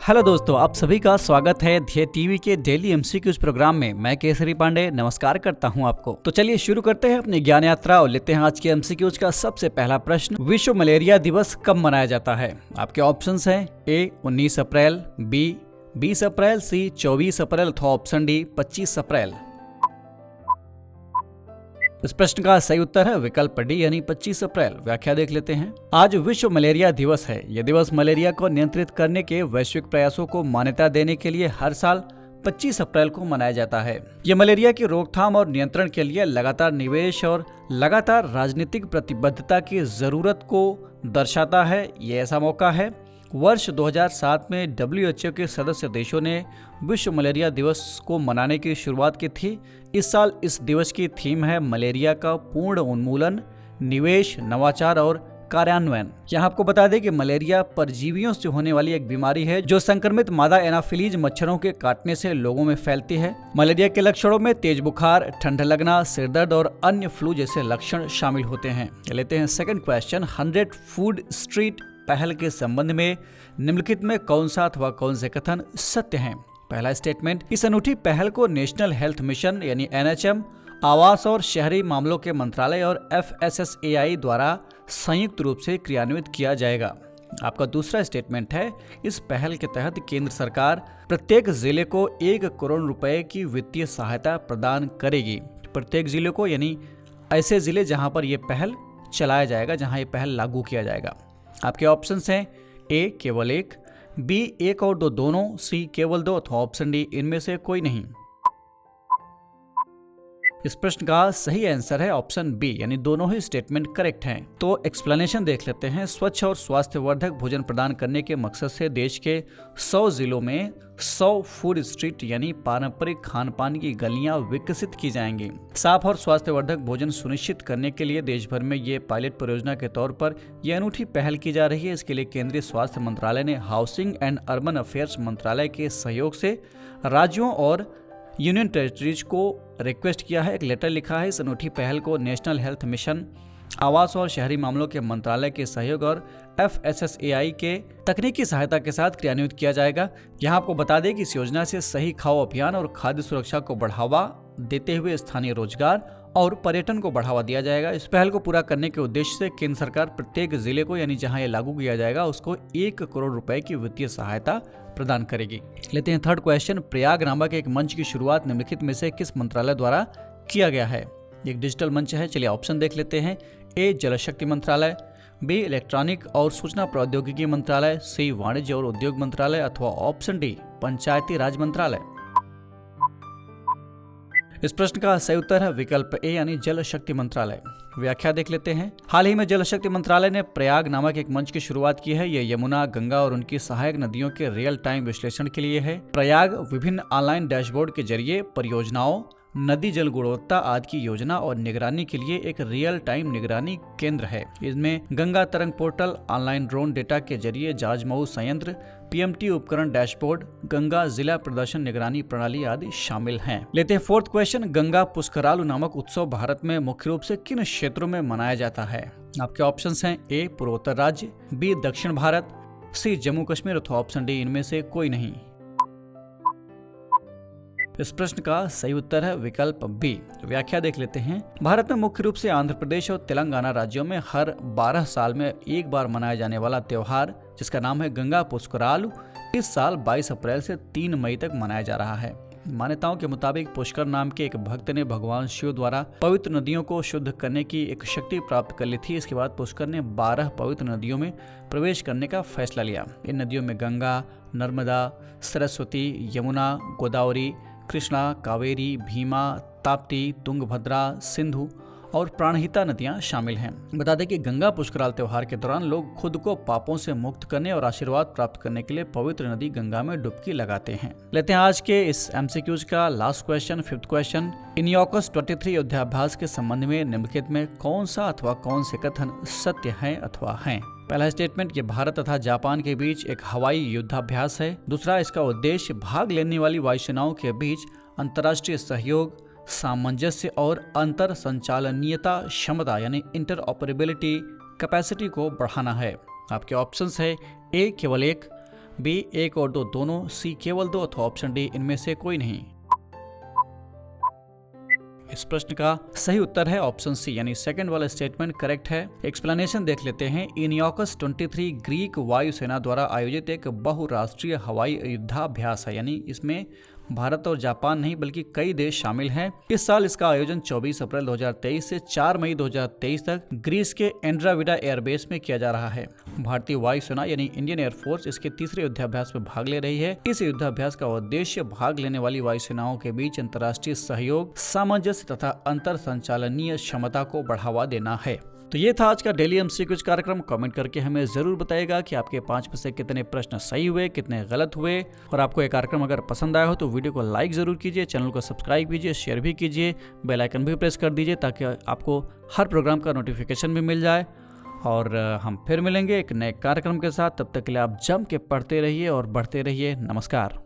Hello दोस्तों, आप सभी का स्वागत है ध्येय टीवी के डेली एमसीक्यूज प्रोग्राम में। मैं केसरी पांडे नमस्कार करता हूं आपको। तो चलिए शुरू करते हैं अपनी ज्ञान यात्रा और लेते हैं आज के एमसीक्यूज का सबसे पहला प्रश्न। विश्व मलेरिया दिवस कब मनाया जाता है? आपके ऑप्शंस हैं ए 19 अप्रैल, बी 20 अप्रैल, सी 24 अप्रैल अथवा ऑप्शन डी 25 अप्रैल। इस प्रश्न का सही उत्तर है विकल्प डी यानी 25 अप्रैल। व्याख्या देख लेते हैं। आज विश्व मलेरिया दिवस है। यह दिवस मलेरिया को नियंत्रित करने के वैश्विक प्रयासों को मान्यता देने के लिए हर साल 25 अप्रैल को मनाया जाता है। यह मलेरिया की रोकथाम और नियंत्रण के लिए लगातार निवेश और लगातार राजनीतिक प्रतिबद्धता की जरूरत को दर्शाता है। ये ऐसा मौका है। वर्ष 2007 में WHO के सदस्य देशों ने विश्व मलेरिया दिवस को मनाने की शुरुआत की थी। इस साल इस दिवस की थीम है मलेरिया का पूर्ण उन्मूलन, निवेश, नवाचार और कार्यान्वयन। यहाँ आपको बता दें कि मलेरिया परजीवियों से होने वाली एक बीमारी है जो संक्रमित मादा एनाफिलीज मच्छरों के काटने से लोगों में फैलती है। मलेरिया के लक्षणों में तेज बुखार, ठंड लगना, सिरदर्द और अन्य फ्लू जैसे लक्षण शामिल होते हैं। लेते हैं सेकंड क्वेश्चन। 100 फूड स्ट्रीट पहल के संबंध में निम्नलिखित में कौन सा अथवा कौन से कथन सत्य हैं? पहला स्टेटमेंट, इस अनूठी पहल को नेशनल हेल्थ मिशन यानी NHM, आवास और शहरी मामलों के मंत्रालय और FSSAI द्वारा संयुक्त रूप से क्रियान्वित किया जाएगा। आपका दूसरा स्टेटमेंट है, इस पहल के तहत केंद्र सरकार प्रत्येक जिले को 1 करोड़ रुपए की वित्तीय सहायता प्रदान करेगी। प्रत्येक जिले को यानी ऐसे जिले जहां पर यह पहल चलाया जाएगा, जहां यह पहल लागू किया जाएगा। आपके ऑप्शंस हैं ए केवल 1, बी 1 और 2 दोनों, सी केवल 2 अथवा ऑप्शन डी इनमें से कोई नहीं। इस प्रश्न का सही आंसर है ऑप्शन बी यानी दोनों ही स्टेटमेंट करेक्ट हैं। तो एक्सप्लेनेशन देख लेते हैं। स्वच्छ और स्वास्थ्यवर्धक भोजन प्रदान करने के मकसद से देश के 100 जिलों में 100 फूड स्ट्रीट यानी पारंपरिक खान पान की गलियां विकसित की जाएंगी। साफ और स्वास्थ्यवर्धक भोजन सुनिश्चित करने के लिए देश भर में ये पायलट परियोजना के तौर पर यह अनूठी पहल की जा रही है। इसके लिए केंद्रीय स्वास्थ्य मंत्रालय ने हाउसिंग एंड अर्बन अफेयर्स मंत्रालय के सहयोग से राज्यों और यूनियन टेरिटरीज को रिक्वेस्ट किया है, एक लेटर लिखा है। इस अनूठी पहल को नेशनल हेल्थ मिशन, आवास और शहरी मामलों के मंत्रालय के सहयोग और FSSAI के तकनीकी सहायता के साथ क्रियान्वित किया जाएगा। यहाँ आपको बता दें कि इस योजना से सही खाओ अभियान और खाद्य सुरक्षा को बढ़ावा देते हुए स्थानीय रोजगार और पर्यटन को बढ़ावा दिया जाएगा। इस पहल को पूरा करने के उद्देश्य से केंद्र सरकार प्रत्येक जिले को यानी जहां ये लागू किया जाएगा उसको 1 करोड़ रुपए की वित्तीय सहायता प्रदान करेगी। लेते हैं थर्ड क्वेश्चन। प्रयाग नामक एक मंच की शुरुआत निम्नलिखित में से किस मंत्रालय द्वारा किया गया है? एक डिजिटल मंच है। चलिए ऑप्शन देख लेते हैं। ए जल शक्ति मंत्रालय, बी इलेक्ट्रॉनिक और सूचना प्रौद्योगिकी मंत्रालय, सी वाणिज्य और उद्योग मंत्रालय अथवा ऑप्शन डी पंचायती राज मंत्रालय। इस प्रश्न का सही उत्तर है विकल्प ए यानी जल शक्ति मंत्रालय। व्याख्या देख लेते हैं। हाल ही में जल शक्ति मंत्रालय ने प्रयाग नामक एक मंच की शुरुआत की है। यह यमुना, गंगा और उनकी सहायक नदियों के रियल टाइम विश्लेषण के लिए है। प्रयाग विभिन्न ऑनलाइन डैशबोर्ड के जरिए परियोजनाओं, नदी जल गुणवत्ता आदि की योजना और निगरानी के लिए एक रियल टाइम निगरानी केंद्र है। इसमें गंगा तरंग पोर्टल, ऑनलाइन ड्रोन डेटा के जरिए जाजमऊ संयंत्र, PMT उपकरण डैशबोर्ड, गंगा जिला प्रदर्शन निगरानी प्रणाली आदि शामिल हैं। लेते हैं फोर्थ क्वेश्चन। गंगा पुष्करालु नामक उत्सव भारत में मुख्य रूप से किन क्षेत्रों में मनाया जाता है? आपके ऑप्शंस हैं ए पूर्वोत्तर राज्य, बी दक्षिण भारत, सी जम्मू कश्मीर अथवा ऑप्शन डी इनमें से कोई नहीं। इस प्रश्न का सही उत्तर है विकल्प बी। व्याख्या देख लेते हैं। भारत में मुख्य रूप से आंध्र प्रदेश और तेलंगाना राज्यों में हर 12 साल में एक बार मनाया जाने वाला त्योहार जिसका नाम है गंगा पुष्करालु इस साल 22 अप्रैल से 3 मई तक मनाया जा रहा है। मान्यताओं के मुताबिक पुष्कर नाम के एक भक्त ने भगवान शिव द्वारा पवित्र नदियों को शुद्ध करने की एक शक्ति प्राप्त कर ली थी। इसके बाद पुष्कर ने 12 पवित्र नदियों में प्रवेश करने का फैसला लिया। इन नदियों में गंगा, नर्मदा, सरस्वती, यमुना, गोदावरी, कृष्णा, कावेरी, भीमा, ताप्ती, तुंगभद्रा, सिंधु और प्राणहिता नदियां शामिल हैं। बता दें कि गंगा पुष्कराल त्योहार के दौरान लोग खुद को पापों से मुक्त करने और आशीर्वाद प्राप्त करने के लिए पवित्र नदी गंगा में डुबकी लगाते हैं। लेते हैं आज के इस MCQs का लास्ट क्वेश्चन, फिफ्थ क्वेश्चन। इनियोकस 23 युद्धाभ्यास के संबंध में निम्नलिखित में कौन सा अथवा कौन से कथन सत्य हैं अथवा हैं? पहला स्टेटमेंट, ये भारत तथा जापान के बीच एक हवाई युद्धाभ्यास है। दूसरा, इसका उद्देश्य भाग लेने वाली वायुसेनाओं के बीच अंतर्राष्ट्रीय सहयोग, सामंजस्य और अंतर संचालनीयता क्षमता यानी इंटरऑपरेबिलिटी कैपेसिटी को बढ़ाना है। आपके ऑप्शंस है ए केवल 1, बी 1 और 2 दोनों, सी केवल 2 अथवा ऑप्शन डी इनमें से कोई नहीं। इस प्रश्न का सही उत्तर है ऑप्शन सी यानी सेकंड वाला स्टेटमेंट करेक्ट है। एक्सप्लेनेशन देख लेते हैं। इनियोकस 23 ग्रीक वायुसेना द्वारा आयोजित एक बहुराष्ट्रीय हवाई युद्धाभ्यास है, यानी इसमें भारत और जापान नहीं बल्कि कई देश शामिल हैं। इस साल इसका आयोजन 24 अप्रैल 2023 से 4 मई 2023 तक ग्रीस के एंड्राविडा एयरबेस में किया जा रहा है। भारतीय वायुसेना यानी इंडियन एयरफोर्स इसके तीसरे युद्धाभ्यास में भाग ले रही है। इस युद्धाभ्यास का उद्देश्य भाग लेने वाली वायुसेनाओं के बीच अंतर्राष्ट्रीय सहयोग, सामंजस्य तथा अंतर संचालनीय क्षमता को बढ़ावा देना है। तो ये था आज का डेली एमसीक्यूज कार्यक्रम। कमेंट करके हमें जरूर बताइएगा कि आपके 5 में से कितने प्रश्न सही हुए, कितने गलत हुए। और आपको ये कार्यक्रम अगर पसंद आया हो तो वीडियो को लाइक जरूर कीजिए, चैनल को सब्सक्राइब कीजिए, शेयर भी कीजिए, बेल आइकन भी प्रेस कर दीजिए ताकि आपको हर प्रोग्राम का नोटिफिकेशन भी मिल जाए। और हम फिर मिलेंगे एक नए कार्यक्रम के साथ। तब तक के लिए आप जम के पढ़ते रहिए और बढ़ते रहिए। नमस्कार।